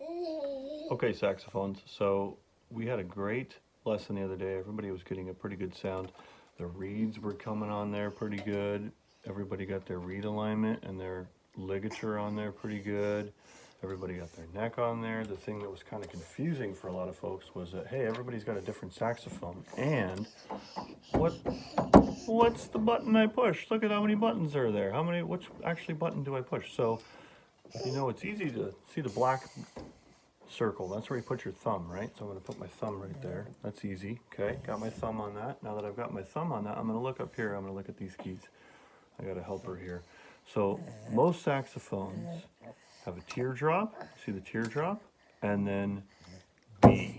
Okay, saxophones. So we had a great lesson the other day. Everybody was getting a pretty good sound. The reeds were coming on there pretty good. Everybody got their reed alignment and their ligature on there pretty good. Everybody got their neck on there. The thing that was kind of confusing for a lot of folks was that, hey, everybody's got a different saxophone. And what's the button I push? Look at how many buttons are there. Which actually button do I push? So, it's easy to see the black circle. That's where you put your thumb, right? So I'm going to put my thumb right there. That's easy. Okay, got my thumb on that. Now that I've got my thumb on that, I'm going to look up here. I'm going to look at these keys. I got a helper here. So most saxophones have a teardrop. See the teardrop? And then B.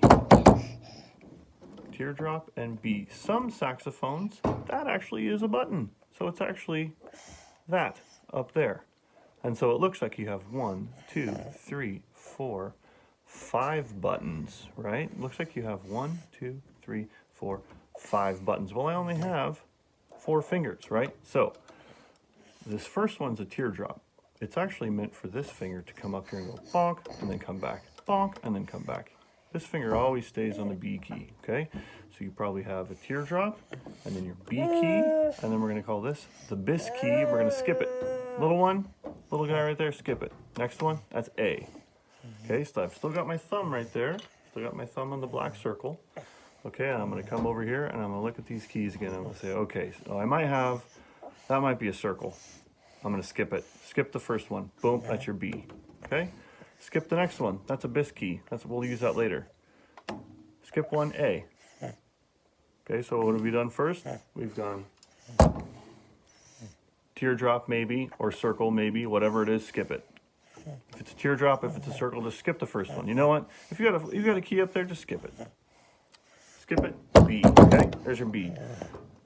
Teardrop and B. Some saxophones, that actually is a button. So it's actually that up there. And so it looks like you have 1, 2, 3, 4, 5 buttons, right? Looks like you have 1, 2, 3, 4, 5 buttons. Well, I only have 4 fingers, right? So this first one's a teardrop. It's actually meant for this finger to come up here and go bonk, and then come back, bonk, and then come back. This finger always stays on the B key, okay? So you probably have a teardrop, and then your B key, and then we're gonna call this the bis key. We're gonna skip it. Little one, little guy right there, skip it. Next one, that's A. Okay, so I've still got my thumb right there. Still got my thumb on the black circle. Okay, and I'm gonna come over here and I'm gonna look at these keys again. I'm gonna say, okay, so that might be a circle. I'm gonna skip it. Skip the first one. Boom, that's your B. Okay? Skip the next one. That's a bis key. We'll use that later. Skip one, A. Okay, so what have we done first? We've done teardrop maybe, or circle maybe, whatever it is, skip it. If it's a teardrop, if it's a circle, just skip the first one. You know what? If you got a key up there, just skip it. Skip it, B, okay? There's your B.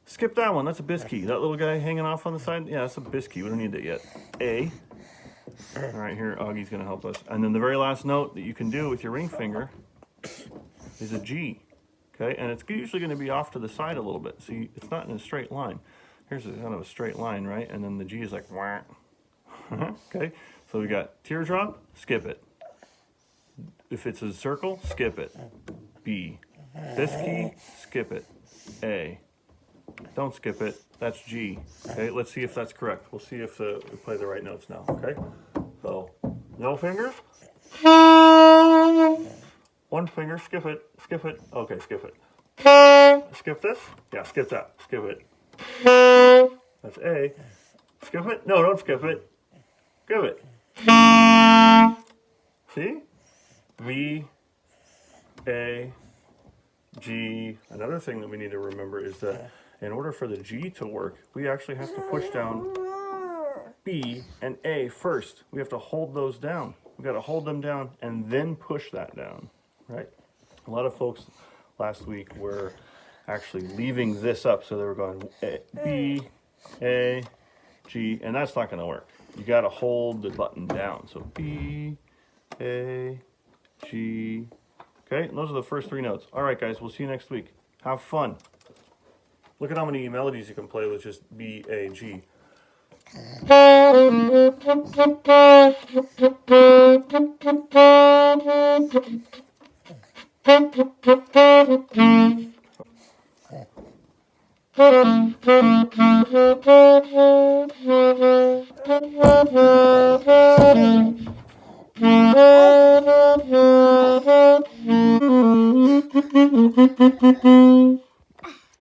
Skip that one, that's a bis key. That little guy hanging off on the side, yeah, that's a bis key. We don't need that yet. A. All right, here, Augie's gonna help us. And then the very last note that you can do with your ring finger is a G, okay? And it's usually gonna be off to the side a little bit. See, it's not in a straight line. Here's kind of a straight line, right? And then the G is like, wah. Okay? So we got teardrop, skip it. If it's a circle, skip it. B. This key, skip it. A. Don't skip it. That's G. Okay, let's see if that's correct. We'll see if we play the right notes now. Okay? So, no fingers. One finger, skip it. Skip it. Okay, skip it. Skip this? Yeah, skip that. Skip it. That's A. Skip it? No, don't skip it. Skip it. See? V, A, G. Another thing that we need to remember is that in order for the G to work, we actually have to push down B and A first. We have to hold those down. We got to hold them down and then push that down, right? A lot of folks last week were actually leaving this up, so they were going B, A, G, and that's not going to work. You got to hold the button down. So B, A, G. Okay, and those are the first 3 notes. All right, guys, we'll see you next week. Have fun. Look at how many melodies you can play with just B, A, G.